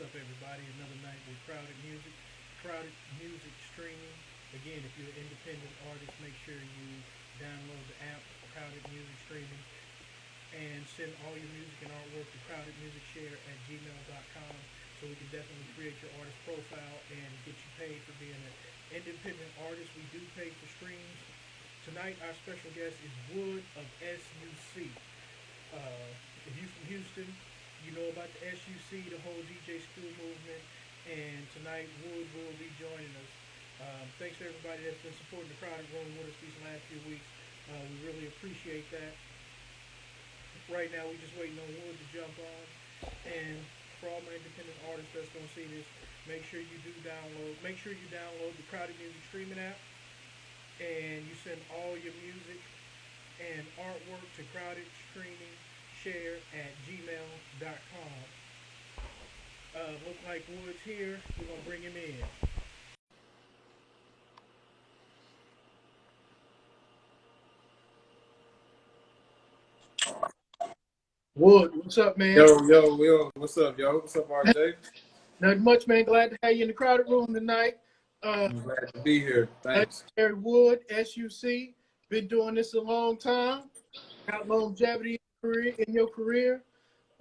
up, everybody? Another night with Crowded Music streaming. Again, if you're an independent artist, make sure you download the app, Crowded Music Streaming, and send all your music and artwork to crowdedmusicshare@gmail.com so we can definitely create your artist profile and get you paid for being an independent artist. We do pay for streams. Tonight, our special guest is Wood of S.U.C. If you're from Houston, you know about the S.U.C, the whole DJ school movement, and tonight Wood will be joining us. Thanks to everybody that's been supporting the Crowded Room with us these last few weeks. We really appreciate that. Right now, we're just waiting on Wood to jump on. And for all my independent artists that's gonna see this, Make sure you download the Crowded Music streaming app, and you send all your music and artwork to crowdedstreamingshare@gmail.com. Look like Wood's here. We're gonna bring him in. Wood, what's up, man? Yo, what's up, yo? What's up, RJ? Not much, man. Glad to have you in the Crowded Room tonight. I'm glad to be here. Thanks. Legendary Wood, S.U.C. Been doing this a long time. Got longevity in your career.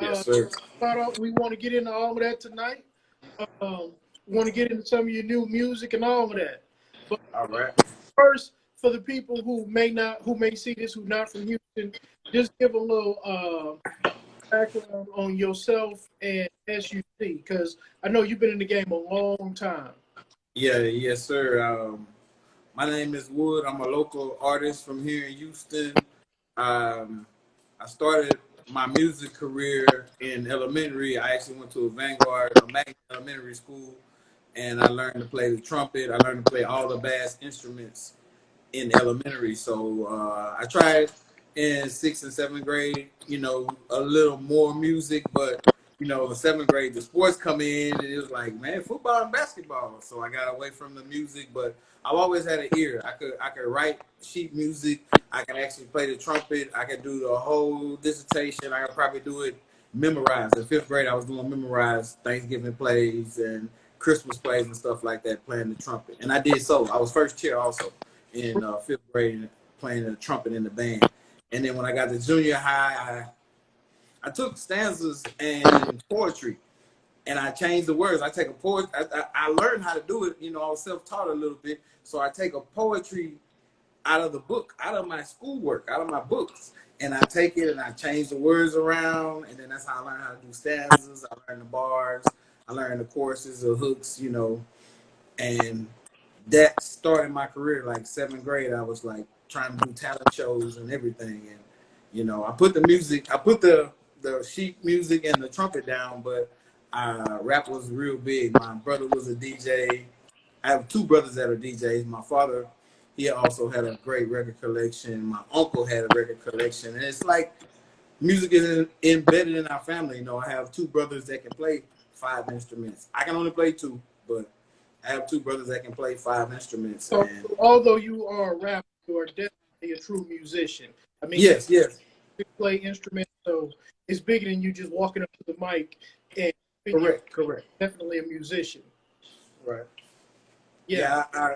Yes, sir. Start off, we want to get into all of that tonight. Want to get into some of your new music and all of that. But All right. first, for the people who may see this, who not from Houston, just give a little background on yourself and S.U.C. because I know you've been in the game a long time. Yes, sir. My name is Wood. I'm a local artist from here in Houston. I started my music career in elementary. I actually went to a Magnet Elementary School, and I learned to play the trumpet. I learned to play all the bass instruments in elementary. So I tried in sixth and seventh grade, a little more music, but in seventh grade, the sports come in, and it was like, man, football and basketball. So I got away from the music, but I've always had an ear. I could write sheet music. I can actually play the trumpet. I could do the whole dissertation. I could probably do it memorized. In fifth grade, I was doing memorized Thanksgiving plays and Christmas plays and stuff like that, playing the trumpet. And I did so. I was first chair also in fifth grade, playing the trumpet in the band. And then when I got to junior high, I took stanzas and poetry, and I changed the words. I take a poet. I learned how to do it. I was self-taught a little bit, so I take a poetry out of the book, out of my schoolwork, out of my books, and I take it and I change the words around, and then that's how I learned how to do stanzas. I learned the bars. I learned the choruses, the hooks, and that started my career. Like seventh grade, I was like trying to do talent shows and everything, and I put the sheet music and the trumpet down, but rap was real big. My brother was a DJ. I have two brothers that are DJs. My father, he also had a great record collection. My uncle had a record collection, and it's like music is embedded in our family. I have two brothers that can play 5 instruments. I can only play 2, but I have 2 brothers that can play 5 instruments. So, although you are a rapper, you are definitely a true musician. I mean, yes. You play instruments, so it's bigger than you just walking up to the mic and Correct. Definitely a musician. Right. Yeah. I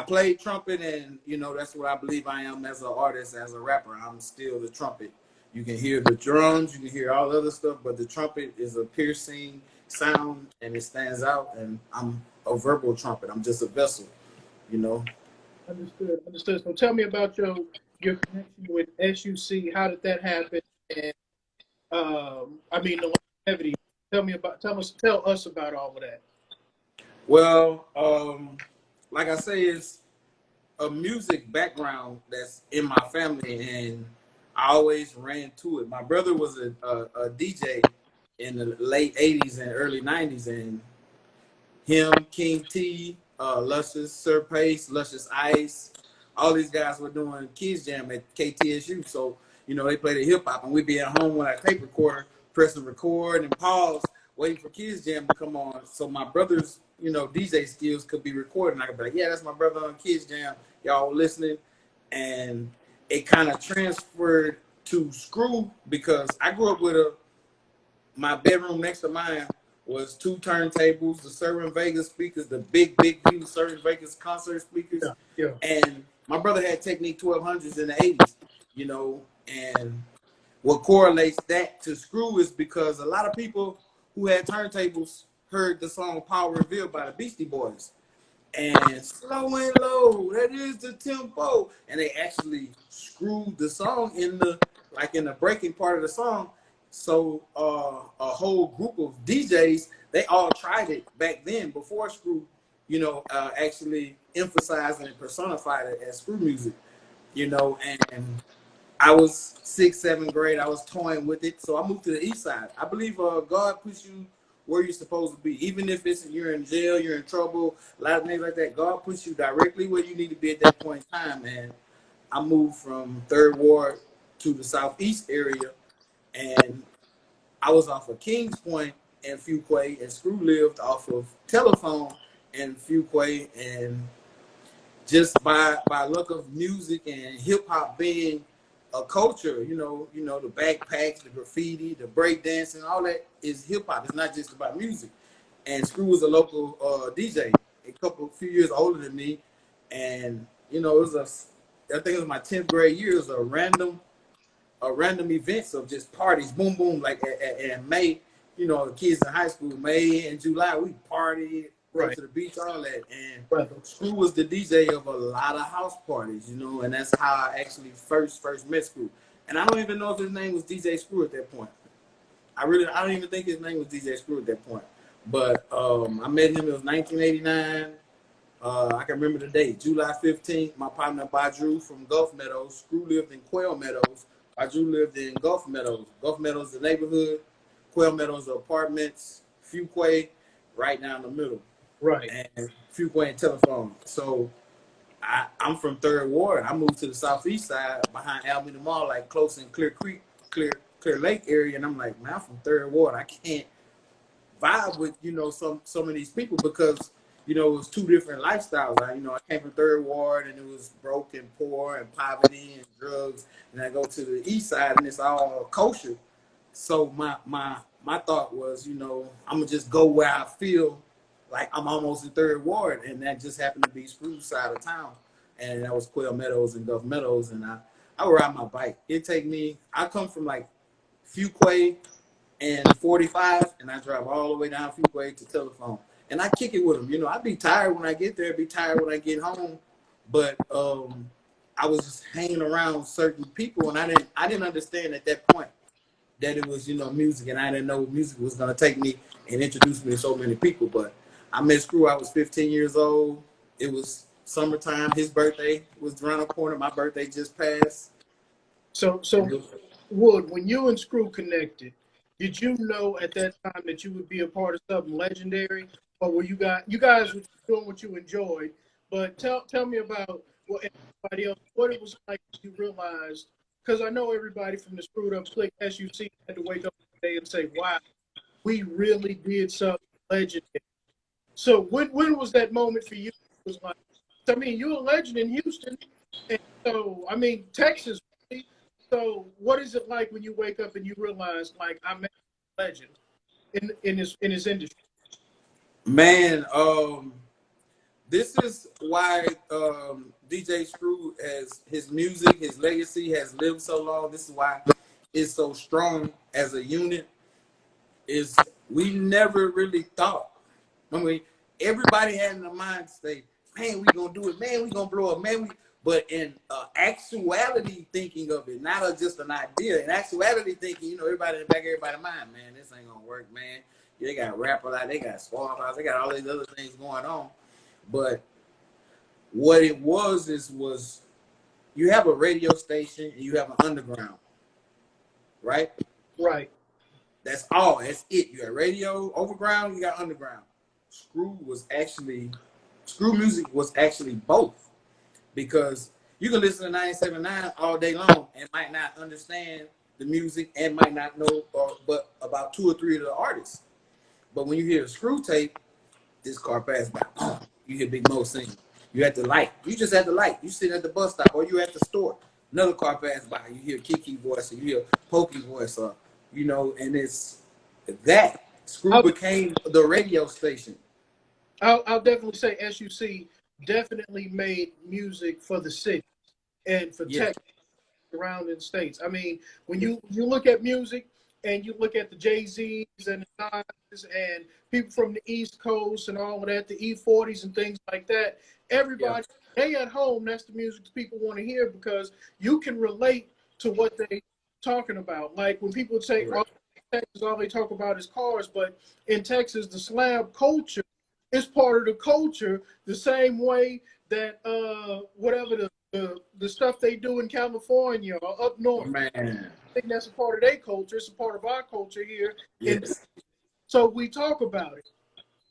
play trumpet, and that's what I believe I am as an artist, as a rapper. I'm still the trumpet. You can hear the drums, you can hear all the other stuff, but the trumpet is a piercing sound, and it stands out. And I'm a verbal trumpet. I'm just a vessel. Understood. So tell me about your connection with S.U.C. How did that happen? And the longevity. Tell us about all of that. Well, like I say, it's a music background that's in my family, and I always ran to it. My brother was a DJ in the late 80s and early 90s, and him, King T, Luscious, Sir Pace, Luscious Ice, all these guys were doing Kids Jam at KTSU. So, they played the hip hop, and we'd be at home with our tape recorder, pressing record and pause, waiting for Kids Jam to come on. So my brother's, DJ skills could be recorded. And I could be like, yeah, that's my brother on Kids Jam. Y'all listening? And it kind of transferred to Screw, because I grew up with my bedroom next to mine was 2 turntables, the Certain Vegas speakers, the big huge Certain Vegas concert speakers, Yeah, yeah. and my brother had Technique 1200s in the 80s, you know, and what correlates that to Screw is because a lot of people who had turntables heard the song Power Revealed by the Beastie Boys. And slow and low, that is the tempo. And they actually screwed the song in the breaking part of the song. So a whole group of DJs, they all tried it back then before Screw, actually emphasized and personified it as Screw music, and I was 6th, 7th grade. I was toying with it, so I moved to the east side. I believe God puts you where you're supposed to be, even if you're in jail, you're in trouble, a lot of things like that. God puts you directly where you need to be at that point in time. And I moved from Third Ward to the southeast area, and I was off of Kings Point and Fuquay, and Screw lived off of Telephone and Fuquay, and just by luck of music and hip hop being a culture, the backpacks, the graffiti, the break dancing, all that is hip hop. It's not just about music. And Screw was a local DJ, few years older than me, and it was I think it was my 10th grade year. It was a random events of just parties, boom, boom, like in May, the kids in high school, May and July, we partied, go Right. to the beach, all that. And Right. Screw was the DJ of a lot of house parties, and that's how I actually first met Screw. And I don't even know if his name was DJ Screw at that point. I don't even think his name was DJ Screw at that point. But I met him, it was 1989. I can remember the date, July 15th. My partner Badru from Gulf Meadows. Screw lived in Quail Meadows. Badru lived in Gulf Meadows. Gulf Meadows, the neighborhood. Quail Meadows, the apartments. Fuquay, right down the middle. Right. And Fuquay and Telephone. So I'm from Third Ward. I moved to the southeast side behind Alameda Mall, like close in Clear Creek, Clear Lake area. And I'm like, man, I'm from Third Ward. I can't vibe with some of these people because it was 2 different lifestyles. I came from Third Ward and it was broke and poor and poverty and drugs, and I go to the east side and it's all kosher. So my thought was, I'm gonna just go where I feel like I'm almost in Third Ward, and that just happened to be Screw's side of town, and that was Quail Meadows and Gulf Meadows. And I would ride my bike. I come from like Fuquay and 45, and I drive all the way down Fuquay to Telephone. And I kick it with them. I'd be tired when I get there, be tired when I get home. But I was just hanging around certain people, and I didn't understand at that point that it was, music, and I didn't know music was gonna take me and introduce me to so many people. But I met Screw. I was 15 years old. It was summertime. His birthday was around the corner. My birthday just passed. So Wood, when you and Screw connected, did you know at that time that you would be a part of something legendary, or were you guys were doing what you enjoyed? But tell me about everybody else, what it was like when you realized, because I know everybody from the Screwed Up Click S.U.C had to wake up one day and say, "Wow, we really did something legendary." So when was that moment for you? It was like, I mean, you're a legend in Houston, and so I mean Texas. Really. So what is it like when you wake up and you realize, like, I'm a legend in this industry? Man, this is why DJ Screw has his music, his legacy has lived so long. This is why it's so strong as a unit. Is we never really thought. I mean, everybody had in the mind state, man, we gonna do it, man, we gonna blow up, man. But in actuality, thinking of it, not just an idea. In actuality, thinking, everybody in the back of everybody's mind, man, this ain't gonna work, man. They got rapper out, they got Squad House, they got all these other things going on. But what it was you have a radio station and you have an underground, right? Right. That's all. That's it. You got radio, overground, you got underground. Screw music was actually both, because you can listen to 97.9 all day long and might not understand the music and might not know but about 2 or 3 of the artists. But when you hear a Screw tape, this car passed by. You hear Big Mo sing. You at the light. You just at the light. You sitting at the bus stop, or you at the store. Another car passed by. You hear Kiki voice, or you hear Pokey voice, and it's that. Screw became the radio station. I'll definitely say S.U.C. definitely made music for the city and for Yes, Texas, surrounding states. I mean, when yes, you look at music and you look at the Jay-Z's and the Nas and people from the East Coast and all of that, the E40s and things like that, yeah, everybody, they at home, that's the music that people want to hear because you can relate to what they talking about. Like when people say, oh, correct. Texas, all they talk about is cars, but in Texas, the slab culture is part of the culture the same way that whatever the stuff they do in California or up north. Man, I think that's a part of their culture. It's a part of our culture here. And yes. so we talk about it.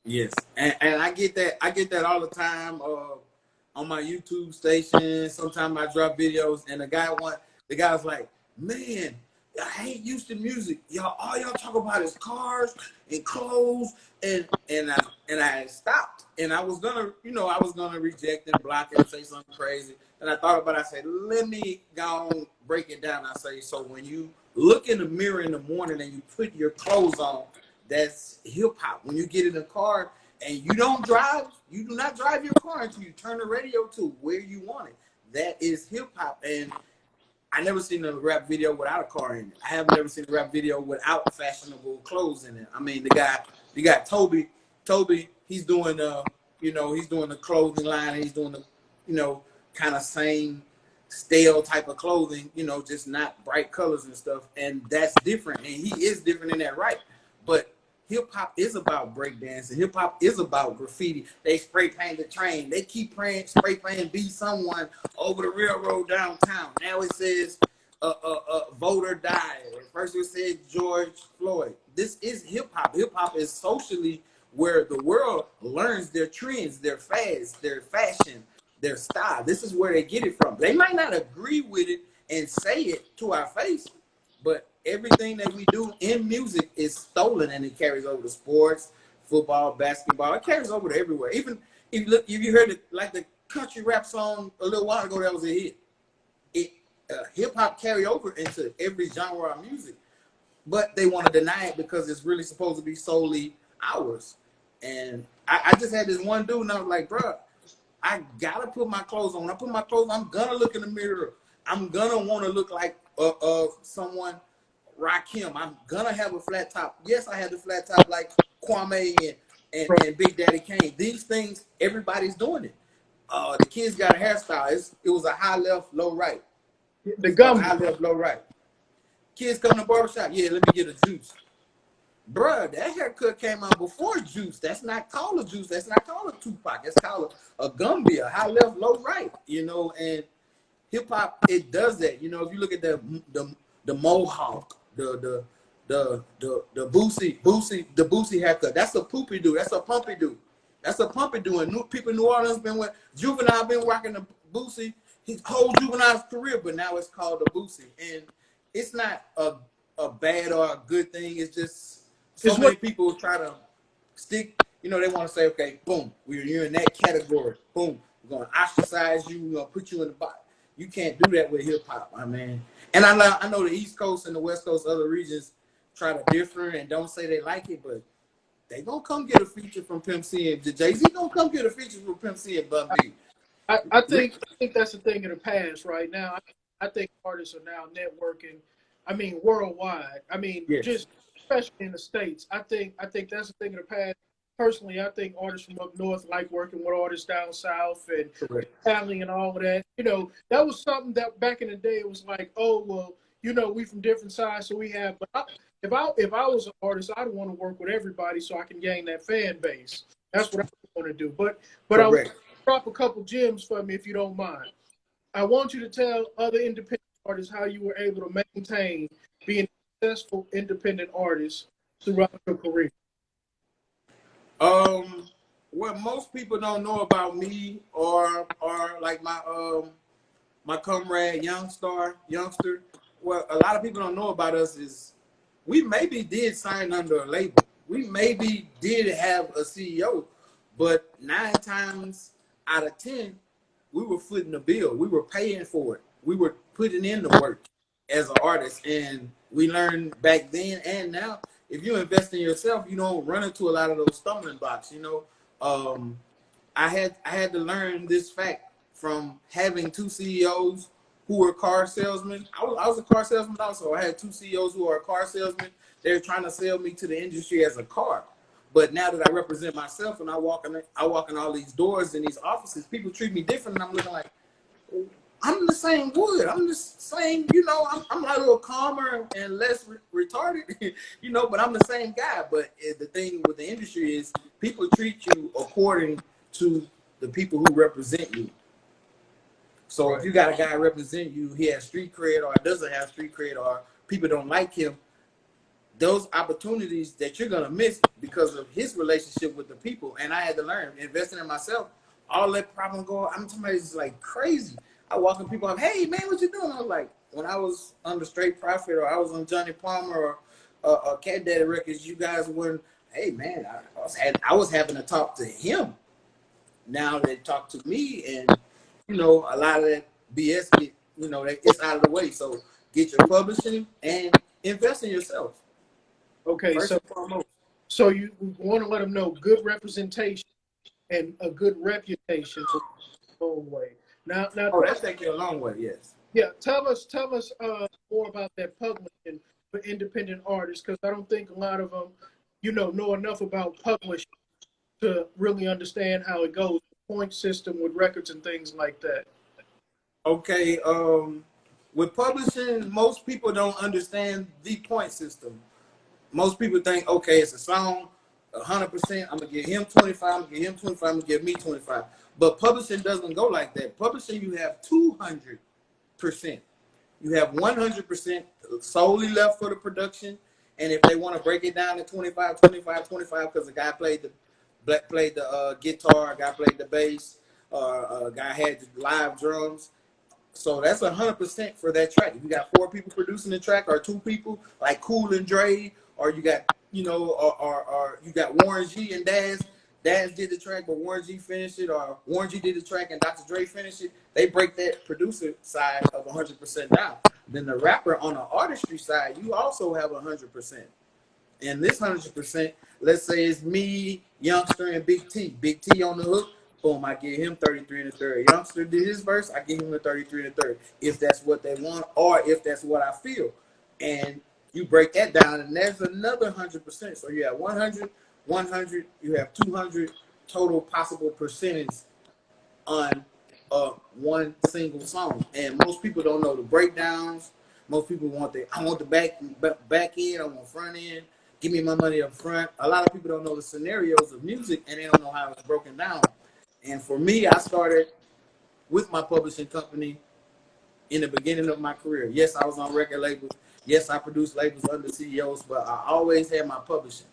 Yes, and I get that. I get that all the time on my YouTube station. Sometimes I drop videos, and the guy was like, "Man, I hate Houston music. Y'all, all y'all talk about is cars and clothes." And I stopped, and I was gonna reject and block it and say something crazy. And I thought about it. I said, "Let me go on, break it down." I say, so when you look in the mirror in the morning and you put your clothes on, that's hip hop. When you get in a car and you don't drive, you do not drive your car until you turn the radio to where you want it. That is hip hop. And I never seen a rap video without a car in it. I have never seen a rap video without fashionable clothes in it. I mean, you got Toby. Toby, he's doing he's doing the clothing line. And he's doing the, kind of same stale type of clothing. Just not bright colors and stuff. And that's different. And he is different in that, right? But hip hop is about breakdancing. Hip hop is about graffiti. They spray paint the train. They keep spray painting "Be Someone" over the railroad downtown. Now it says voter died. First it said George Floyd. This is hip hop. Hip hop is socially where the world learns their trends, their fads, their fashion, their style. This is where they get it from. They might not agree with it and say it to our face, but everything that we do in music is stolen, and it carries over to sports, football, basketball. It carries over to everywhere. Even if you heard it, like the country rap song a little while ago, that was a hit. Hip hop carry over into every genre of music, but they want to deny it because it's really supposed to be solely ours. And I just had this one dude, and I was like, bro, I gotta put my clothes on. When I put my clothes on, I'm gonna look in the mirror. I'm gonna want to look like someone. Rakim. I'm gonna have a flat top. Yes, I have the flat top like Kwame and Big Daddy Kane. These things, everybody's doing it. The kids got a hairstyle. It was a high left, low right. The It's called gum. high left, low right. Kids come to the barbershop. Yeah, let me get a juice. Bruh, that haircut came out before juice. That's not called a juice. That's not called a Tupac. That's called a Gumby, a high left, low right. And hip hop, it does that. If you look at the mohawk, the Boosie haircut, that's a poopy-doo. That's a pumpy-doo. That's a pumpy-doo. And people in New Orleans been with Juvenile been rocking the Boosie his whole Juvenile's career, but now it's called the Boosie. And it's not a bad or a good thing. It's just so many people try to stick, they want to say, okay, boom, you're in that category. Boom, we're going to ostracize you. We're going to put you in the box. You can't do that with hip hop, I mean. And I know the East Coast and the West Coast, other regions try to differ and don't say they like it, but they gonna come get a feature from Pimp C and Jay-Z gonna come get a feature from Pimp C and Bun B. I think that's a thing of the past right now. I think artists are now networking. I mean, worldwide. I mean, Yes. just especially in the States. I think that's a thing of the past. Personally, I think artists from up north like working with artists down south and Cali and all of that. That was something that back in the day it was like, oh well, we from different sides, so we have. But if I was an artist, I'd want to work with everybody so I can gain that fan base. That's what I want to do. But I want to drop a couple gems for me if you don't mind. I want you to tell other independent artists how you were able to maintain being a successful independent artist throughout your career. What most people don't know about me or like my comrade youngster, what a lot of people don't know about us is we maybe did sign under a label. We maybe did have a CEO, but 9 times out of 10, we were footing the bill. We were paying for it. We were putting in the work as an artist. And we learned back then and now, if you invest in yourself, you don't run into a lot of those stumbling blocks. I had to learn this fact from having two CEOs who were car salesmen. I was a car salesman also. I had two CEOs who are car salesmen. They're trying to sell me to the industry as a car. But now that I represent myself and I walk in all these doors in these offices, people treat me different, and I'm looking like, I'm the same Wood. I'm the same, I'm a little calmer and less retarded, but I'm the same guy. But the thing with the industry is people treat you according to the people who represent you. So if you got a guy represent you, he has street cred or doesn't have street cred or people don't like him, those opportunities that you're going to miss because of his relationship with the people. And I had to learn, investing in myself, all that problem go, I'm somebody's like crazy. I walk in people, hey man, what you doing? I was like, when I was under Straight Profit or I was on Johnny Palmer or Cat Daddy Records, you guys weren't, hey man, I was having to talk to him. Now they talk to me, and a lot of that BS it's out of the way. So get your publishing and invest in yourself. Okay, First and foremost. So you want to let them know good representation and a good reputation will go a long way. Now, that's taking a long way. Yes. Yeah, tell us more about that publishing for independent artists, because I don't think a lot of them, know enough about publishing to really understand how it goes, point system with records and things like that. Okay, with publishing, most people don't understand the point system. Most people think, okay, it's a song, 100%. I'm gonna give him 25. I'm gonna give him 25. I'm gonna give me 25. But publishing doesn't go like that. Publishing, you have 200%. You have 100% solely left for the production. And if they want to break it down to 25, 25, 25, because the guy played the guitar, a guy played the bass, a guy had the live drums. So that's 100% for that track. If you got 4 people producing the track, or 2 people like Cool and Dre, or you got or you got Warren G and Daz. Daz did the track, but Warren G finished it, or Warren G did the track and Dr. Dre finished it. They break that producer side of 100% down. Then the rapper on the artistry side, you also have 100%. And this 100%, let's say it's me, Youngster, and Big T. Big T on the hook. Boom, I give him 33 and a third. Youngster did his verse, I give him the 33 and a third. If that's what they want, or if that's what I feel. And you break that down, and there's another 100%. So you have 100, 100, you have 200 total possible percentage on one single song. And most people don't know the breakdowns. Most people want I want the back end, I want front end. Give me my money up front. A lot of people don't know the scenarios of music, and they don't know how it's broken down. And for me, I started with my publishing company in the beginning of my career. Yes, I was on record labels. Yes, I produced labels under CEOs, but I always had my publishing.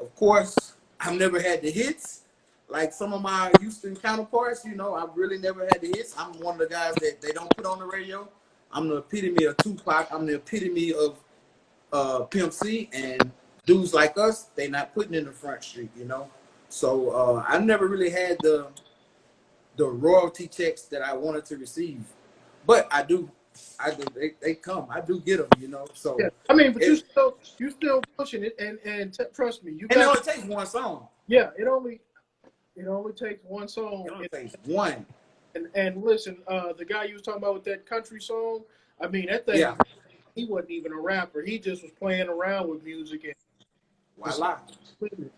Of course, I've never had the hits like some of my Houston counterparts. I've really never had the hits. I'm one of the guys that they don't put on the radio. I'm the epitome of Tupac. I'm the epitome of Pimp C, and dudes like us, they not putting in the front street, So I never really had the royalty checks that I wanted to receive, but I do. They come. I do get them, So yeah, I mean, but you still pushing it, and trust me, it only takes one song. Yeah, it only takes one song. It only takes one. And listen, the guy you was talking about with that country song, I mean, that thing. Yeah. He wasn't even a rapper. He just was playing around with music and voila.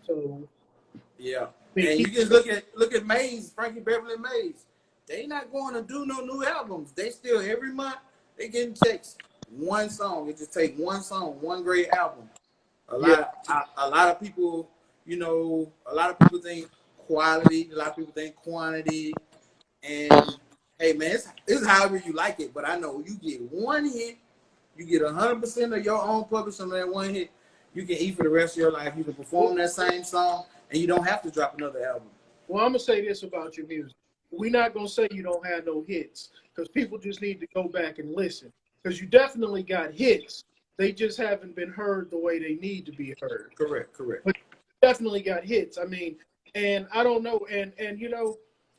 So yeah, and you just look at Maze, Frankie Beverly Maze. They not going to do no new albums. They still every month they getting checks. One song. It just take one song, one great album. A lot of people, a lot of people think quality. A lot of people think quantity. And hey man, it's however you like it. But I know you get one hit. You get 100% of your own publishing on that one hit. You can eat for the rest of your life. You can perform that same song, and you don't have to drop another album. Well, I'm going to say this about your music. We're not going to say you don't have no hits, because people just need to go back and listen. Because you definitely got hits. They just haven't been heard the way they need to be heard. Correct. But you definitely got hits. I mean, and I don't know. And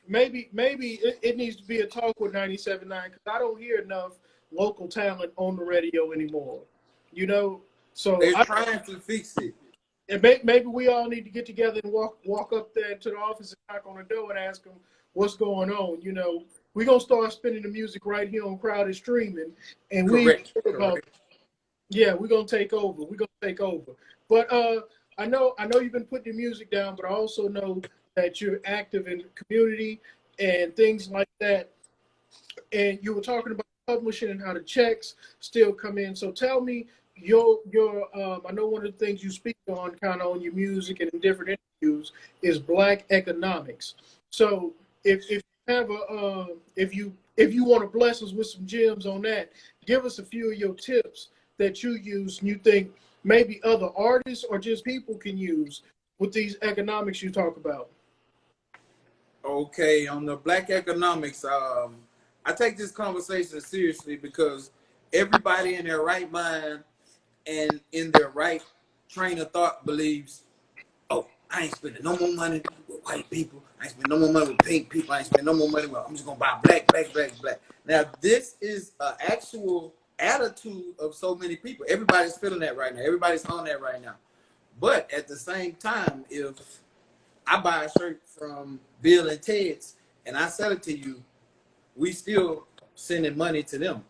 maybe it needs to be a talk with 97.9, because I don't hear enough local talent on the radio anymore, So they're trying to fix it. And maybe we all need to get together and walk up there to the office and knock on the door and ask them what's going on. You know, we're gonna start spinning the music right here on Crowded Streaming, and we Correct. ain't about, Correct. yeah, we're gonna take over. We're gonna take over. But I know you've been putting your music down, but I also know that you're active in the community and things like that. And you were talking about publishing and how the checks still come in. So tell me your I know one of the things you speak on kind of on your music and in different interviews is Black economics. So if you have a if you want to bless us with some gems on that, give us a few of your tips that you use and you think maybe other artists or just people can use with these economics you talk about. Okay, on the Black economics, I take this conversation seriously because everybody in their right mind and in their right train of thought believes, oh, I ain't spending no more money with white people. I ain't spending no more money with pink people. I ain't spending no more money with, I'm just going to buy black, black, black, black. Now, this is an actual attitude of so many people. Everybody's feeling that right now. Everybody's on that right now. But at the same time, if I buy a shirt from Bill and Ted's and I sell it to you, we still sending money to them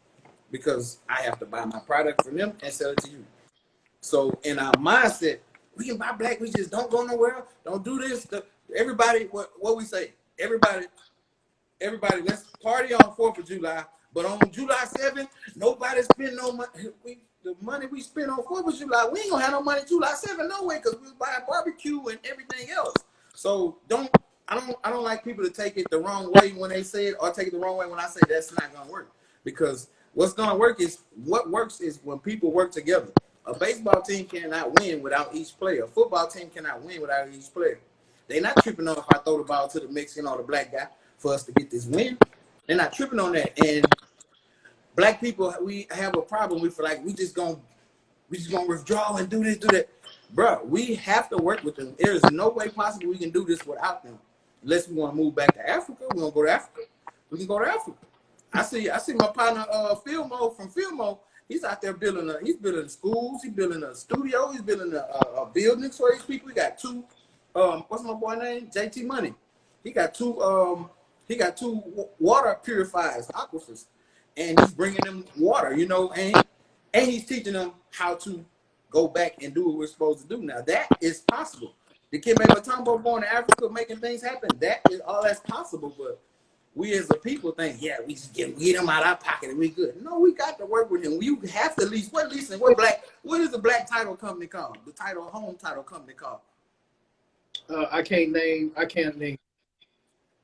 because I have to buy my product from them and sell it to you. So in our mindset, we can buy black. We just don't go nowhere. Don't do this. Everybody, what we say? Everybody, let's party on 4th of July. But on July 7th, nobody spend no money. The money we spend on 4th of July, we ain't gonna have no money July 7th no way because we buy barbecue and everything else. So I don't like people to take it the wrong way when they say it or take it the wrong way when I say that's not gonna work. Because what's gonna work is what works is when people work together. A baseball team cannot win without each player. A football team cannot win without each player. They're not tripping on if I throw the ball to the Mexican or the black guy for us to get this win. They're not tripping on that. And black people, we have a problem. We feel like we just gonna withdraw and do this, do that. Bro, we have to work with them. There is no way possible we can do this without them. Unless we want to move back to Africa, we want to go to Africa. We can go to Africa. I see my partner Filmo from Filmo. He's out there he's building schools, he's building a studio, he's building a building for these people. He got two what's my boy name? JT Money. He got two water purifiers, aquifers, and he's bringing them water, you know, and he's teaching them how to go back and do what we're supposed to do. Now that is possible. The kid made Matumbo born in Africa making things happen. That is all that's possible, but we as a people think, yeah, we just get them out of our pocket and we good. No, we got to work with him. You have to lease. What is the black title company called? The home title company called? I can't name.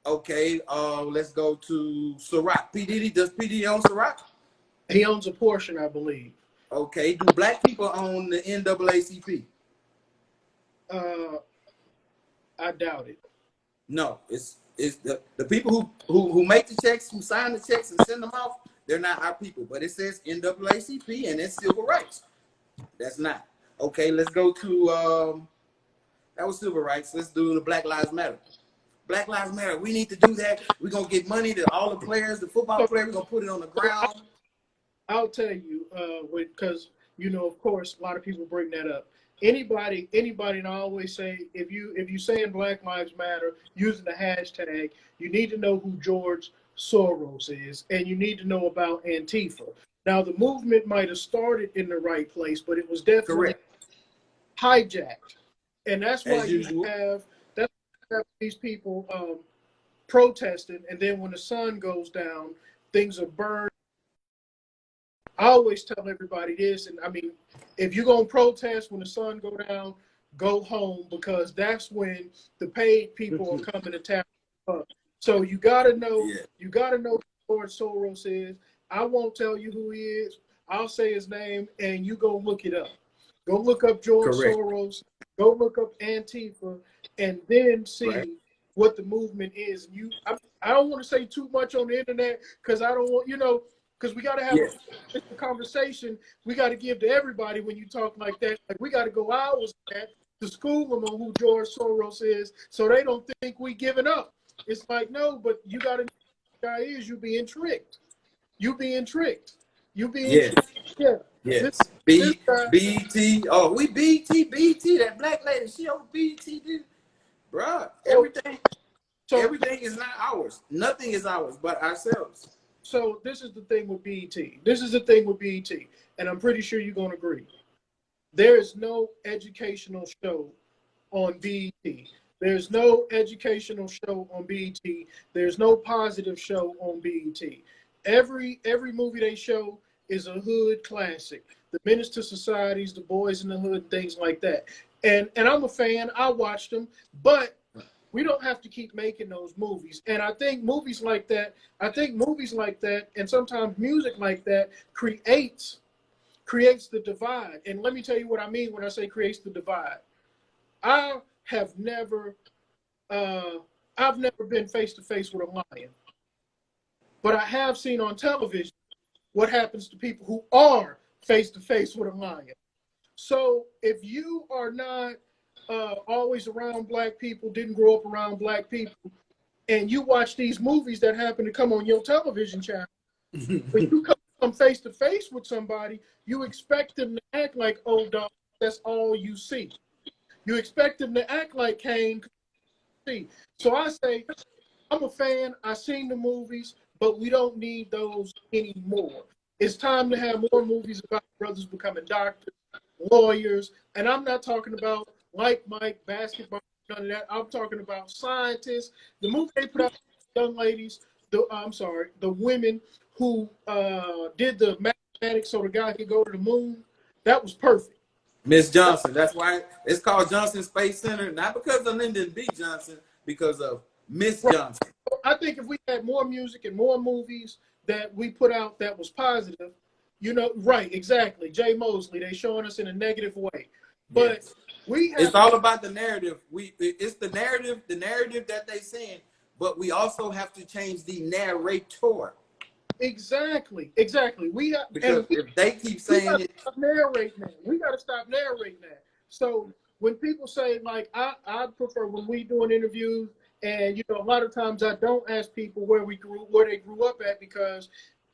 Okay, let's go to Ciroc. P. Diddy, does P. Diddy own Ciroc? He owns a portion, I believe. Okay, do black people own the NAACP? I doubt it. No, it's the people who make the checks, who sign the checks and send them off. They're not our people, but it says NAACP and it's civil rights. That's not. Okay, let's go to that was civil rights. Let's do the Black Lives Matter. Black Lives Matter. We need to do that. We're gonna get money to all the players, the football players. We're gonna put it on the ground. I'll tell you, because you know, of course, a lot of people bring that up. Anybody, and I always say, if you saying Black Lives Matter using the hashtag, you need to know who George Soros is, and you need to know about Antifa. Now, the movement might have started in the right place, but it was definitely hijacked, and that's why you have these people protesting, and then when the sun goes down, things are burned. I always tell everybody this, and I mean, if you're gonna protest when the sun go down, go home because that's when the paid people are coming to tap up. So you gotta know, you gotta know who George Soros is. I won't tell you who he is. I'll say his name, and you go look it up. Go look up George Soros. Go look up Antifa, and then see what the movement is. I don't want to say too much on the internet because I don't want, you know, because we got to have a conversation. We got to give to everybody when you talk like that. Like we got to go hours to school them on who George Soros is, so they don't think we giving up. It's like no, but you got to. Guy is you being tricked. You being tricked. You being tricked. Yeah. Yes. This guy, BT. Oh, we BT. That black lady, she on BT, dude. Bruh, so, so, everything is not ours. Nothing is ours but ourselves. so this is the thing with BET. This is the thing with BET, and I'm pretty sure you're gonna agree. There is no educational show on BET. There's no educational show on BET. There's no positive show on BET. Every movie they show is a hood classic. The Menace to Societies, The Boys in the Hood, things like that. And I'm a fan. I watched them, but we don't have to keep making those movies. And I think movies like that, and sometimes music like that creates the divide. And let me tell you what I mean when I say creates the divide. I have never, I've never been face to face with a lion, but I have seen on television what happens to people who are face to face with a lion. So if you are not always around black people, didn't grow up around black people, and you watch these movies that happen to come on your television channel, when you come face to face with somebody, you expect them to act like, oh, dog, that's all you see. You expect them to act like Kane. So I say, I'm a fan. I've seen the movies, but we don't need those anymore. It's time to have more movies about brothers becoming doctors, lawyers, and I'm not talking about like Mike, basketball, none of that. I'm talking about scientists. The movie they put out, young ladies, the women who did the mathematics so the guy could go to the moon. That was perfect. Miss Johnson. That's why it's called Johnson Space Center, not because of Lyndon B. Johnson, because of Miss Right. Johnson. I think if we had more music and more movies that we put out that was positive, right, exactly. Jay Mosley, they showing us in a negative way. But yes. it's all about the narrative. It's the narrative that they saying, but we also have to change the narrator. Exactly. Because if they keep saying it, stop narrating that. We got to stop narrating that. So when people say, like, I prefer when we doing interviews, and a lot of times I don't ask people where they grew up at, because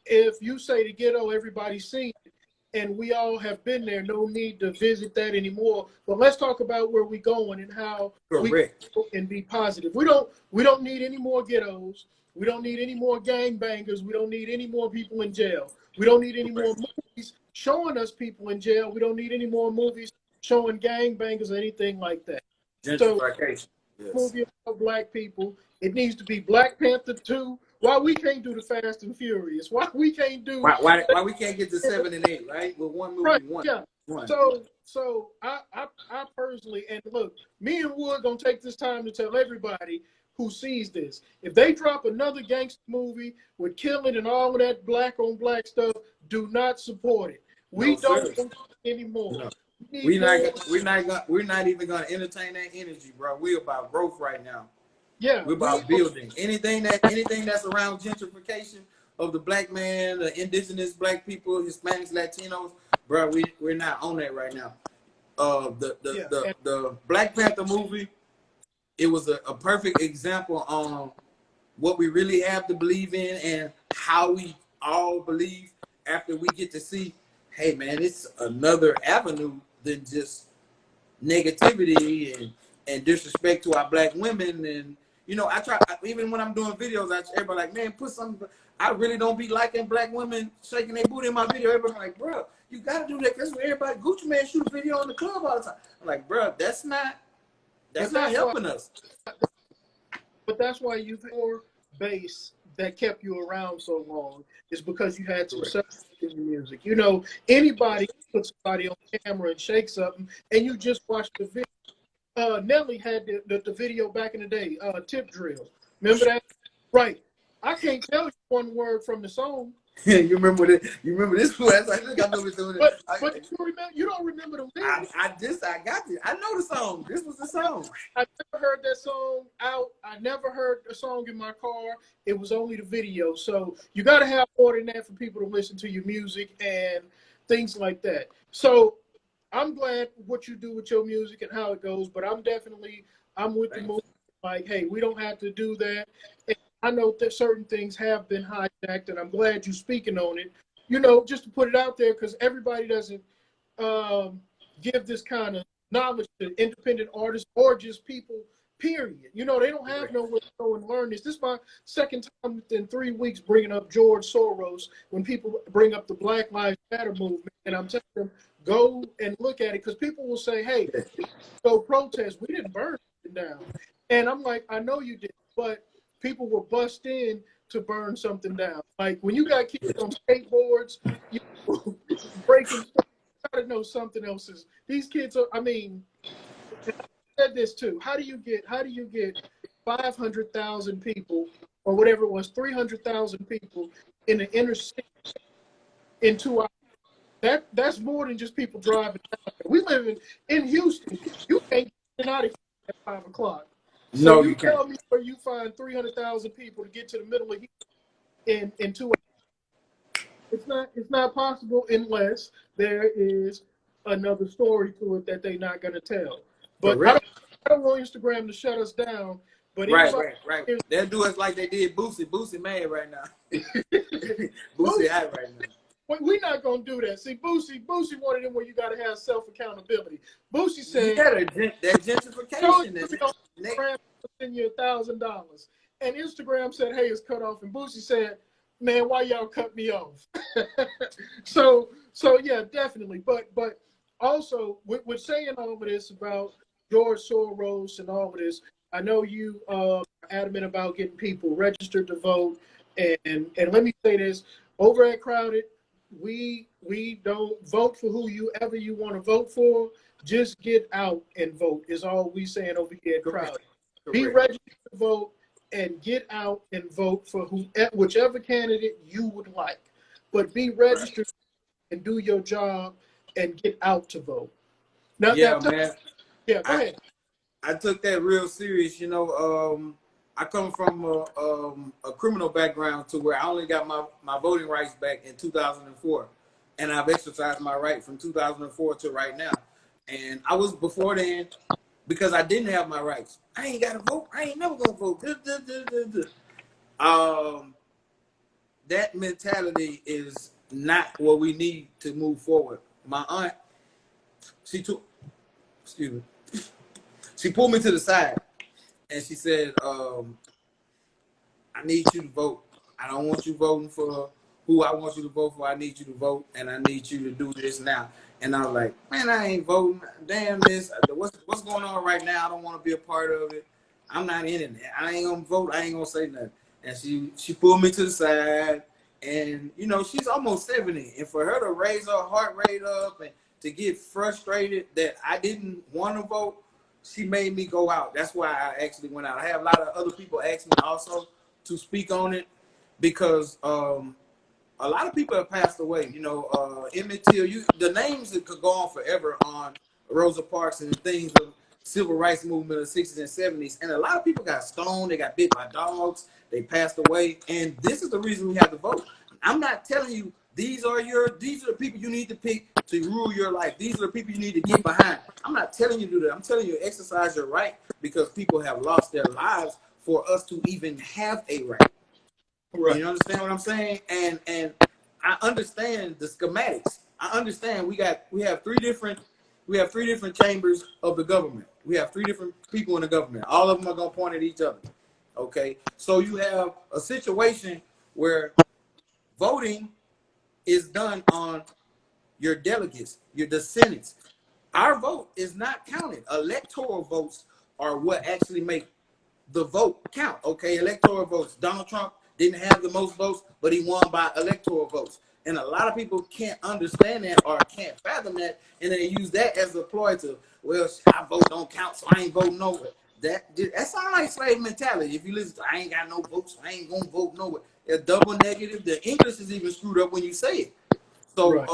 if you say the ghetto, everybody's seen it, and we all have been there. No need to visit that anymore. But let's talk about where we're going and how correct. we can be positive. We don't need any more ghettos. We don't need any more gangbangers. We don't need any more people in jail. We don't need any more movies showing us people in jail. We don't need any more movies showing gangbangers or anything like that. Gentrification. So, movie about black people. It needs to be Black Panther 2. Why we can't do the Fast and Furious? Why we can't do why we can't get to 7 and 8, right? With one movie, right? one. Yeah. One. So I personally, and look, me and Wood gonna take this time to tell everybody who sees this. If they drop another gangster movie with killing and all of that black on black stuff, do not support it. We don't want it anymore. No. We're not even gonna entertain that energy, bro. We're about growth right now. Yeah, we're about building. Anything that's around gentrification of the black man, the indigenous black people, Hispanics, Latinos, bro. We're not on that right now. The Black Panther movie, it was a perfect example on what we really have to believe in and how we all believe after we get to see, hey man, it's another avenue than just negativity and disrespect to our black women. And I try, even when I'm doing videos, everybody like, man, put something. I really don't be liking black women shaking their booty in my video. Everybody like, bro, you gotta do that because everybody, Gucci Man shoot a video in the club all the time. I'm like, bro, that's not helping us. But that's why you've had more base that kept you around so long, is because you had some substance in your music. Anybody can put somebody on camera and shake something, and you just watch the video. Nelly had the video back in the day, Tip Drill. Remember that? Right. I can't tell you one word from the song. You remember this class? I think I remember doing it. But you don't remember the lyrics. I got it. I know the song. This was the song. I never heard that song out. I never heard the song in my car. It was only the video. So you got to have more than that for people to listen to your music and things like that. So I'm glad what you do with your music and how it goes, but I'm with the movement. Like, hey, we don't have to do that. And I know that certain things have been hijacked, and I'm glad you're speaking on it. Just to put it out there, because everybody doesn't give this kind of knowledge to independent artists or just people, period. You know, they don't have nowhere to go and learn this. This is my second time within 3 weeks bringing up George Soros when people bring up the Black Lives Matter movement. And I'm telling them, go and look at it, because people will say, hey, go protest. We didn't burn it down. And I'm like, I know you did, but people will bust in to burn something down. Like when you got kids on skateboards, you know, breaking stuff, you gotta know something else is. These kids are, I mean, I said this too. How do you get 500,000 people or whatever it was, 300,000 people in the inner city in 2 hours? That's more than just people driving down there. We live in Houston. You can't get out of here at 5 o'clock. So No, you you can't. tell me where you find 300,000 people to get to the middle of Houston in 2 hours. It's not possible unless there is another story to it that they're not going to tell. But I don't want Instagram to shut us down. But Right. They'll do us like they did Boosie. Boosie mad right now. Boosie hot right now. We're not gonna do that. See, Boosie one of them where you gotta have self accountability. Boosie said, that gentrification is send you $1,000, and Instagram said, hey, it's cut off, and Boosie said, man, why y'all cut me off? so yeah, definitely. But also with saying all of this about George Soros and all of this, I know you are adamant about getting people registered to vote, and let me say this: over at Crowded, we don't vote for whoever you want to vote for. Just get out and vote is all we saying over here at Crowded. Be registered to vote and get out and vote for whichever candidate you would like. But be registered and do your job and get out to vote. Now, man. Yeah, go ahead. I took that real serious. You know, I come from a criminal background to where I only got my voting rights back in 2004. And I've exercised my right from 2004 to right now. And I was before then, because I didn't have my rights, I ain't got to vote. I ain't never going to vote. That mentality is not what we need to move forward. My aunt, she pulled me to the side and she said, I need you to vote. I don't want you voting for who I want you to vote for. I need you to vote, and I need you to do this now. And I was like, man, I ain't voting. Damn this. What's going on right now? I don't want to be a part of it. I'm not in it. I ain't going to vote. I ain't going to say nothing. And she pulled me to the side, and, you know, she's almost 70. And for her to raise her heart rate up and to get frustrated that I didn't want to vote, she made me go out. That's why I actually went out. I have a lot of other people ask me also to speak on it, because a lot of people have passed away. You know, Emmett Till, the names that could go on forever on Rosa Parks and things of civil rights movement of the 60s and 70s. And a lot of people got stoned, they got bit by dogs, they passed away. And this is the reason we have to vote. I'm not telling you these are the people you need to pick to rule your life. These are the people you need to get behind. I'm not telling you to do that. I'm telling you exercise your right, because people have lost their lives for us to even have a right. Right. You understand what I'm saying? And I understand the schematics. I understand we have three different chambers of the government. We have three different people in the government. All of them are gonna point at each other. Okay. So you have a situation where voting is done on your delegates, your descendants. Our vote is not counted. Electoral votes are what actually make the vote count. Okay, electoral votes. Donald Trump didn't have the most votes, but he won by electoral votes. And a lot of people can't understand that or can't fathom that, and they use that as a ploy to, well, I vote don't count, so I ain't voting nowhere. That sounds like slave mentality. If you listen to, I ain't got no votes, so I ain't gonna vote nowhere. It's double negative. The English is even screwed up when you say it. So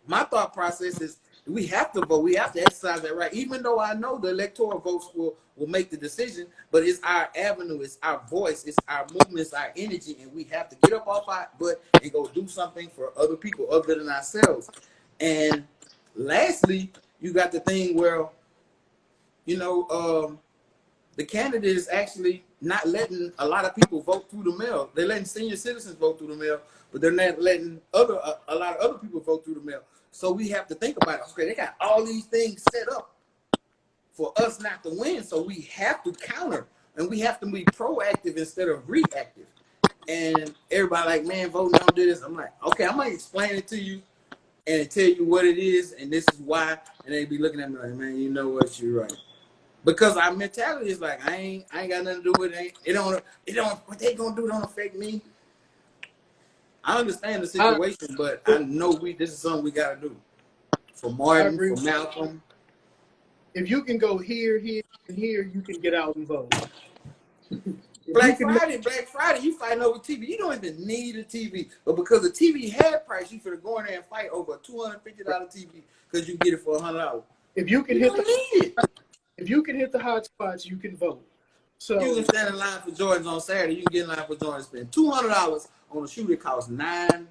my thought process is, we have to vote. We have to exercise that right. Even though I know the electoral votes will make the decision, but it's our avenue, it's our voice, it's our movement, it's our energy, and we have to get up off our butt and go do something for other people other than ourselves. And lastly, you got the thing where, you know, the candidate is actually not letting a lot of people vote through the mail. They're letting senior citizens vote through the mail, but they're not letting a lot of other people vote through the mail. So we have to think about it. Okay, they got all these things set up for us not to win. So we have to counter, and we have to be proactive instead of reactive. And everybody like, man, vote don't do this. I'm like, okay, I'm gonna explain it to you and tell you what it is, and this is why. And they be looking at me like, man, you know what, you're right. Because our mentality is like, I ain't got nothing to do with it. It don't, what they gonna do don't affect me. I understand the situation, but I know this is something we gotta do. For Martin, for Malcolm. If you can go here, here, and here, you can get out and vote. Black Friday, you fighting over TV. You don't even need a TV. But because the TV had price, you finna go in there and fight over a $250 TV because you get it for $100. If you can if you can hit the hot spots, you can vote. So you can stand in line for Jordans on Saturday. You can get in line for Jordans, spend $200 on a shoe that costs $9.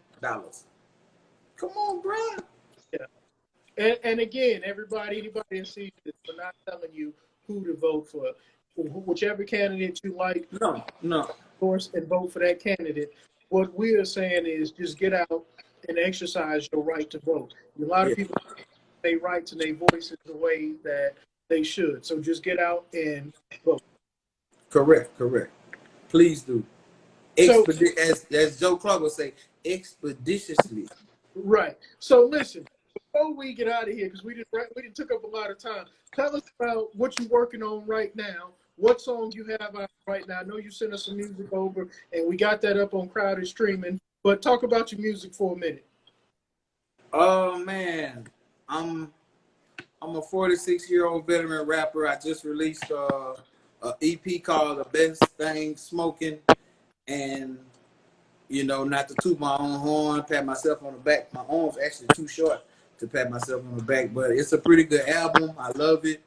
Come on, bro. Yeah. And again, anybody that sees this, we're not telling you who to vote for. Whichever candidate you like, no, of course, and vote for that candidate. What we are saying is just get out and exercise your right to vote. A lot of people their rights and their voices the way that they should. So just get out and vote. Correct. Please do. As Joe Clark would say, expeditiously. Right. So listen, before we get out of here, because we didn't took up a lot of time, tell us about what you're working on right now. What songs you have out right now? I know you sent us some music over, and we got that up on Crowded Streaming. But talk about your music for a minute. Oh man, I'm a 46-year-old veteran rapper. I just released a EP called "The Best Thing Smoking," and not to toot my own horn, pat myself on the back. My arm's actually too short to pat myself on the back, but it's a pretty good album. I love it.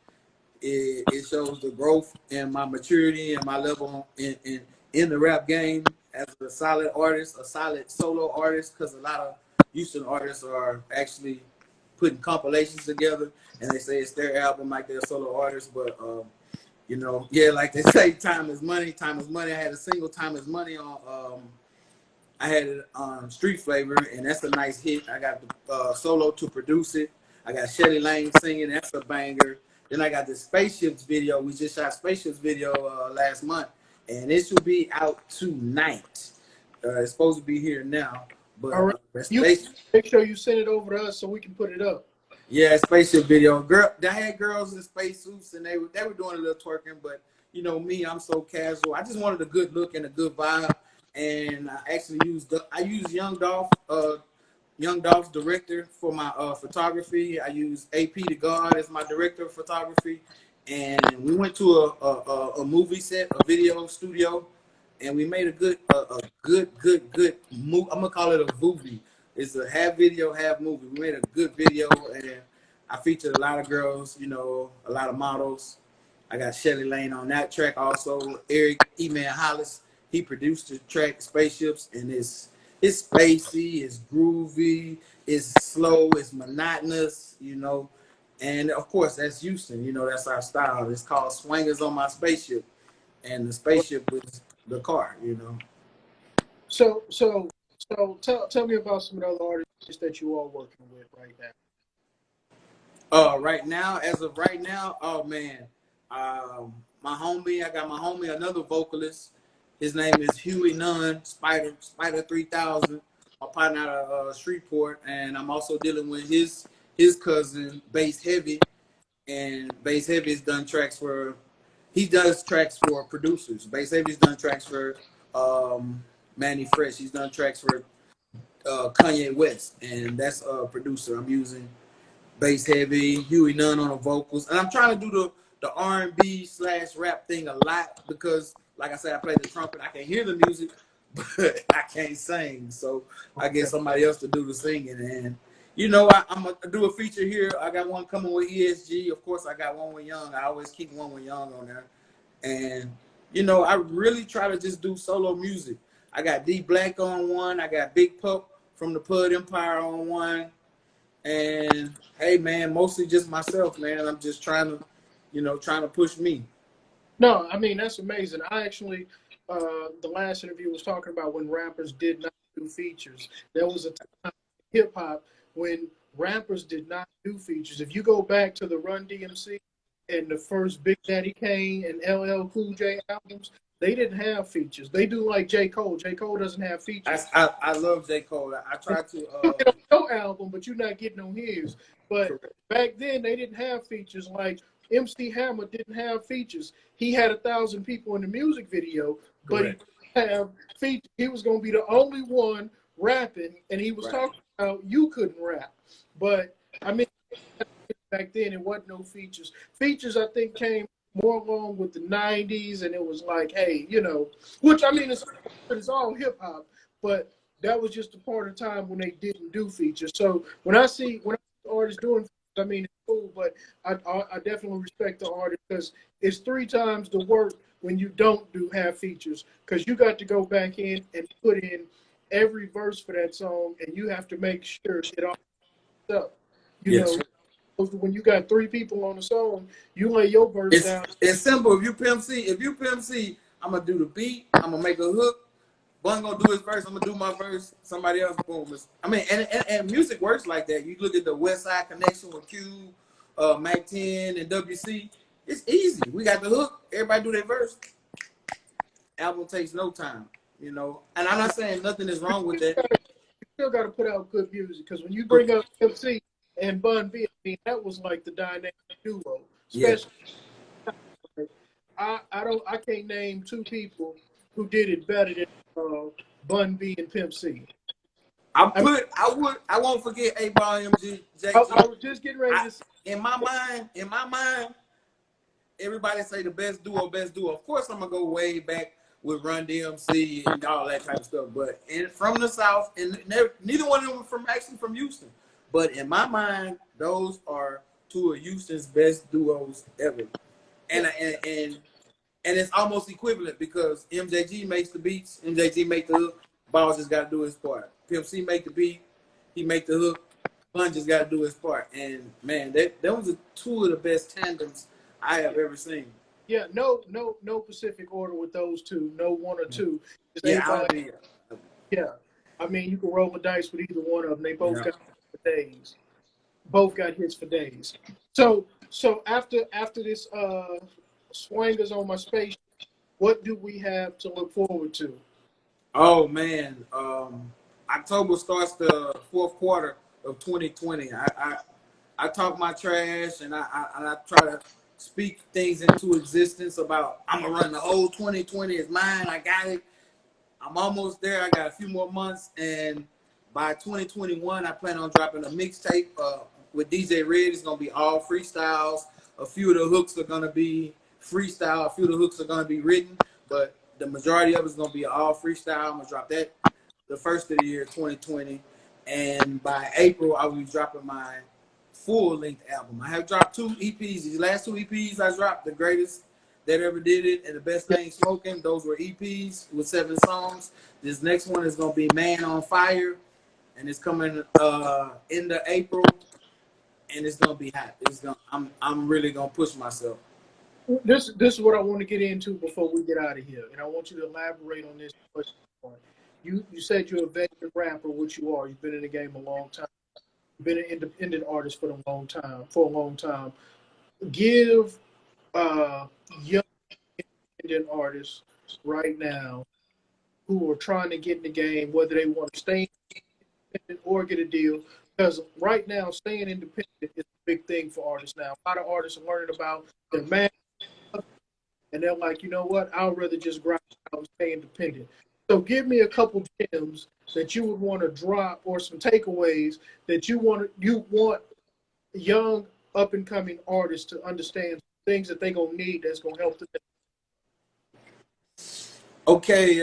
It shows the growth and my maturity and my level in the rap game as a solid artist, a solid solo artist, because a lot of Houston artists are actually putting compilations together and they say it's their album like they're a solo artist, but like they say, time is money. I had a single, Time is Money on I had it on Street Flavor, and that's a nice hit. I got the solo to produce it. I got Shelly Lane singing, that's a banger. Then I got the Spaceships video. We just shot Spaceships video last month, and it should be out tonight. It's supposed to be here now. But all right. Make sure you send it over to us so we can put it up. Yeah, Spaceship video. I had girls in spacesuits, and they were doing a little twerking, but me, I'm so casual. I just wanted a good look and a good vibe. And I actually used Young Dolph's director for my photography. I used AP the God as my director of photography, and we went to a movie set, a video studio, and we made a good movie. I'm gonna call it a movie. It's a half video, half movie. We made a good video, and I featured a lot of girls, a lot of models. I got Shelly Lane on that track also. Eric E-Man Hollis. He produced the track Spaceships, and it's spacey, it's groovy, it's slow, it's monotonous, And of course, that's Houston, that's our style. It's called Swingers on My Spaceship, and the spaceship is the car, So tell me about some of the other artists that you are working with right now. As of right now, oh man, I got my homie, another vocalist. His name is Huey Nunn, Spider 3000. My partner out of Shreveport, and I'm also dealing with his cousin, Bass Heavy, and Bass Heavy has done tracks for. He does tracks for producers. Bass Heavy's done tracks for Manny Fresh. He's done tracks for Kanye West, and that's a producer. I'm using Bass Heavy, Huey Nunn on the vocals, and I'm trying to do the R&B/rap thing a lot because, like I said, I play the trumpet. I can hear the music, but I can't sing. So I get somebody else to do the singing. And, I'm going to do a feature here. I got one coming with ESG. Of course, I got one with Young. I always keep one with Young on there. And, I really try to just do solo music. I got D Black on one. I got Big Pup from the Pud Empire on one. And, hey, man, mostly just myself, man. I'm just trying to push me. No, I mean, that's amazing. I actually, the last interview was talking about when rappers did not do features. There was a time in hip hop when rappers did not do features. If you go back to the Run DMC and the first Big Daddy Kane and LL Cool J albums, they didn't have features. They do like J. Cole. J. Cole doesn't have features. I love J. Cole. I try to You get on your album, but you're not getting on his. But correct. back then, they didn't have features. Like MC Hammer didn't have features. He had 1,000 people in the music video, but he Correct. didn't have features. He was going to be the only one rapping, and he was Right. talking about you couldn't rap. But I mean, back then it wasn't no features. Features, I think, came more along with the '90s, and it was like, hey, which I mean, it's all hip hop, but that was just a part of time when they didn't do features. So when I see artists doing features, I mean, it's cool, but I definitely respect the artist because it's 3 times the work when you don't have features, because you got to go back in and put in every verse for that song, and you have to make sure it all up. Yes. When you got 3 people on the song, you lay your verse down. It's simple. If you Pimp C, I'm gonna do the beat. I'm gonna make a hook. Bun gonna do his verse. I'm gonna do my verse. Somebody else, boom. I mean, and music works like that. You look at the West Side Connection with Q, Mac 10, and WC. It's easy. We got the hook. Everybody do their verse. Album takes no time, And I'm not saying nothing is wrong with that. You still got to put out good music, because when you bring up MC and Bun B, I mean, that was like the dynamic duo. Especially, I can't name 2 people who did it better than Bun B and Pimp C. I won't forget A-Ball MG. I was just getting ready to say. In my mind, everybody say the best duo. Of course, I'm gonna go way back with Run DMC and all that type of stuff. But from the South, and neither one of them from Houston. But in my mind, those are 2 of Houston's best duos ever. And it's almost equivalent because MJG makes the beats, MJG make the hook, Ball just got to do his part. Pimp C make the beat, he make the hook, Bun just got to do his part. And man, those are 2 of the best tandems I have ever seen. Yeah, no specific order with those 2. No 1 or 2. Yeah, I mean, you can roll the dice with either one of them. They both got hits for days. Both got hits for days. So after this swingers on my space, what do we have to look forward to? Oh man, October starts the 4th quarter of 2020. I talk my trash and I try to speak things into existence about I'm gonna run the whole 2020 is mine. I got it. I'm almost there. I got a few more months, and by 2021, I plan on dropping a mixtape with DJ Red. It's gonna be all freestyles. A few of the hooks are gonna be freestyle. A few of the hooks are gonna be written, but the majority of it's gonna be all freestyle. I'm gonna drop that the first of the year, 2020, and by April, I will be dropping my full-length album. I have dropped 2 EPs. These last 2 EPs I dropped, the greatest that ever did it and the best thing smoking. Those were EPs with 7 songs. This next one is gonna be Man on Fire, and it's coming into April, and it's gonna be hot. I'm really gonna push myself. This is what I want to get into before we get out of here, and I want you to elaborate on this question. You said you're a veteran rapper, which you are. You've been in the game a long time. You've been an independent artist for a long time. Give young independent artists right now who are trying to get in the game, whether they want to stay independent or get a deal, because right now staying independent is a big thing for artists now. A lot of artists are learning about their man, and they're like, you know what, I'd rather just grind out and stay independent. So give me a couple gems that you would want to drop, or some takeaways that you want young up and coming artists to understand, things that they're gonna need that's gonna help them. Okay,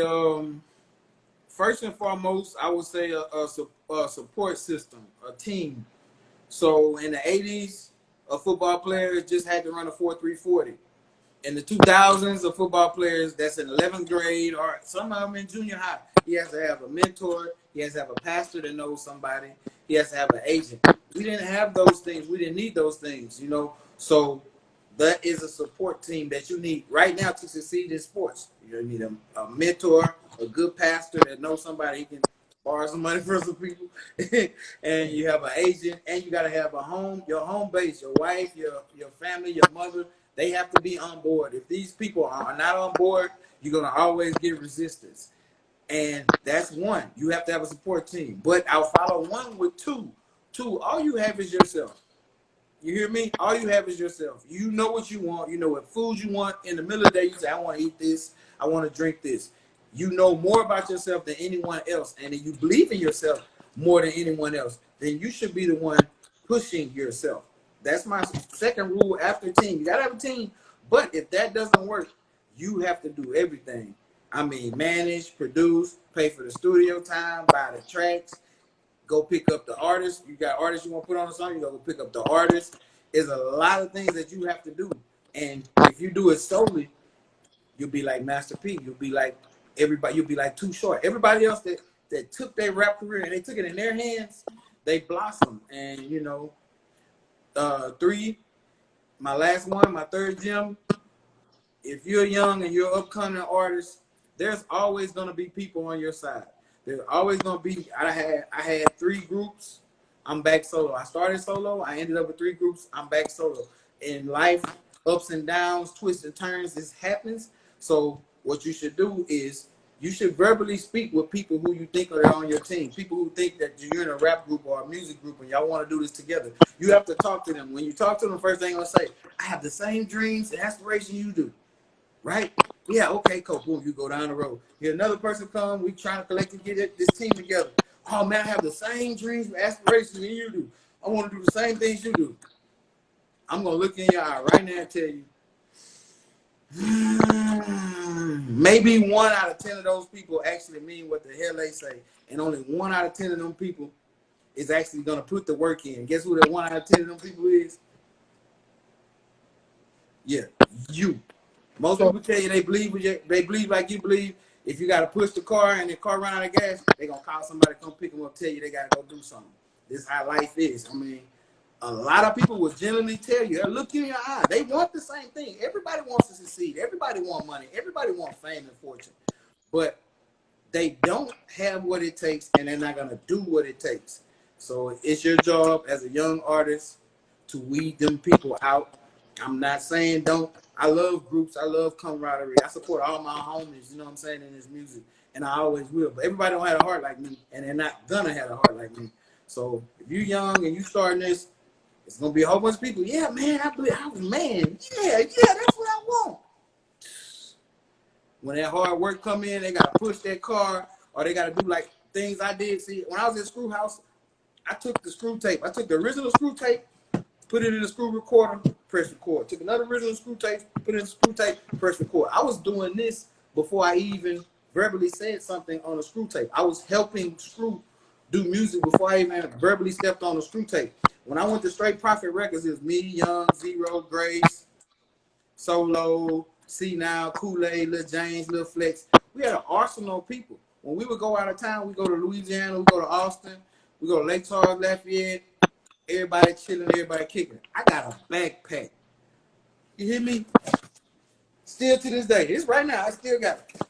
first and foremost, I would say a support system, a team. So in the 80s, a football player just had to run a 4.340. In the 2000s, a football players that's in 11th grade or some of them in junior high, he has to have a mentor. He has to have a pastor that knows somebody. He has to have an agent. We didn't have those things. We didn't need those things, So that is a support team that you need right now to succeed in sports. You need a mentor, a good pastor that knows somebody he can borrow some money from some people, and you have an agent, and you got to have a home, your home base, your wife, your family, your mother. They have to be on board. If these people are not on board, you're gonna always get resistance, and that's one. You have to have a support team. But I'll follow one with two. Two, all you have is yourself. You hear me? All you have is yourself. You know what you want. You know what food you want. In the middle of the day, you say, I want to eat this. I want to drink this. You know more about yourself than anyone else. And if you believe in yourself more than anyone else, then you should be the one pushing yourself. That's my second rule after team. You got to have a team. But if that doesn't work, you have to do everything. I mean, manage, produce, pay for the studio time, buy the tracks, go pick up the artist. You got artists you want to put on a song, you gotta go pick up the artist. There's a lot of things that you have to do. And if you do it solely, you'll be like Master P. You'll be like everybody, you'll be like Too Short. Everybody else that took their rap career and they took it in their hands, they blossomed. And you know, three, my last one, my third gem, if you're young and you're an upcoming artist, there's always gonna be people on your side. There's always gonna be. I had three groups. I'm back solo. I started solo. I ended up with three groups. I'm back solo. In life, ups and downs, twists and turns, this happens. So what you should do is you should verbally speak with people who you think are on your team. People who think that you're in a rap group or a music group and y'all want to do this together. You have to talk to them. When you talk to them, first thing they're gonna say, I have the same dreams and aspirations you do. Right? Yeah, okay, cool. Boom, you go down the road. Here another person come, we trying to collectively get this team together. Oh man, I have the same dreams and aspirations that you do. I want to do the same things you do. I'm gonna look in your eye right now and tell you, maybe 1 out of 10 of those people actually mean what the hell they say. And only 1 out of 10 of them people is actually gonna put the work in. Guess who that 1 out of 10 of them people is? Yeah, you. Most So people tell you they believe like you believe. If you got to push the car and the car run out of gas, they gonna call somebody to come pick them up, tell you they gotta go do something. This is how life is. I mean, a lot of people will genuinely tell you, they look you in your eye. They want the same thing. Everybody wants to succeed. Everybody wants money. Everybody wants fame and fortune. But they don't have what it takes and they're not gonna do what it takes. So it's your job as a young artist to weed them people out. I'm not saying don't. I love groups. I love camaraderie. I support all my homies, you know what I'm saying, in this music. And I always will. But everybody don't have a heart like me. And they're not gonna have a heart like me. So if you're young and you starting this, it's gonna be a whole bunch of people. Yeah, man, I was man. Yeah, that's what I want. When that hard work come in, they gotta push that car, or they gotta do like things I did. See, when I was in Screw House, I took the screw tape. I took the original screw tape, put it in the screw recorder, press record. Took another original screw tape, put it in the screw tape, press record. I was doing this before I even verbally said something on the screw tape. I was helping Screw do music before I even verbally stepped on the screw tape. When I went to Straight Profit Records, it was me, Young, Zero, Grace, Solo, C Now, Kool-Aid, Lil James, Lil Flex. We had an arsenal of people. When we would go out of town, we go to Louisiana, we go to Austin, we go to Lake Charles, Lafayette. Everybody chilling, everybody kicking. I got a backpack. You hear me? Still to this day. It's right now. I still got it.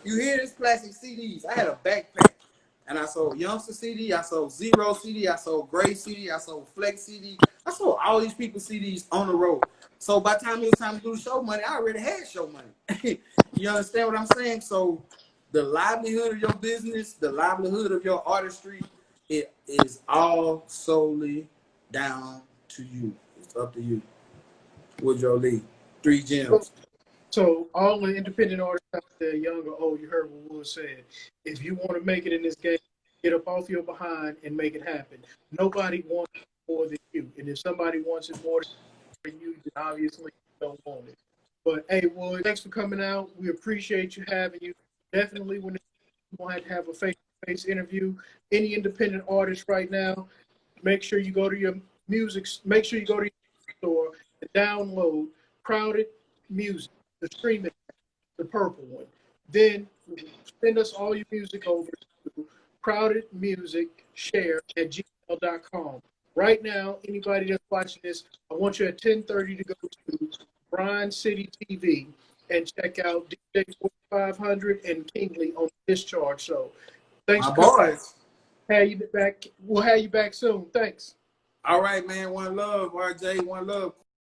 You hear this plastic CDs? I had a backpack. And I sold Youngster CD, I sold Zero CD, I sold Gray CD, I sold Flex CD. I sold all these people's CDs on the road. So by the time it was time to do the show money, I already had show money. You understand what I'm saying? So the livelihood of your business, the livelihood of your artistry, it is all solely down to you. It's up to you. Woodrow Lee, 3 gems. So all the independent artists out there, young or old, you heard what Wood said. If you want to make it in this game, get up off your behind and make it happen. Nobody wants it more than you. And if somebody wants it more than you, then obviously you don't want it. But hey, Wood, thanks for coming out. We appreciate you having you. Definitely when you want to have a face-to-face interview, any independent artist right now, make sure you go to your music, make sure you go to your store and download Crowded Music, the streaming, the purple one. Then send us all your music over to crowdedmusicshare@gmail.com. Right now, anybody that's watching this, I want you at 10:30 to go to Bryan City TV and check out DJ 4500 and Kingly on the Discharge Show. Thanks My for coming. boys. Have you back. We'll have you back soon. Thanks. All right, man. One love, RJ. One love.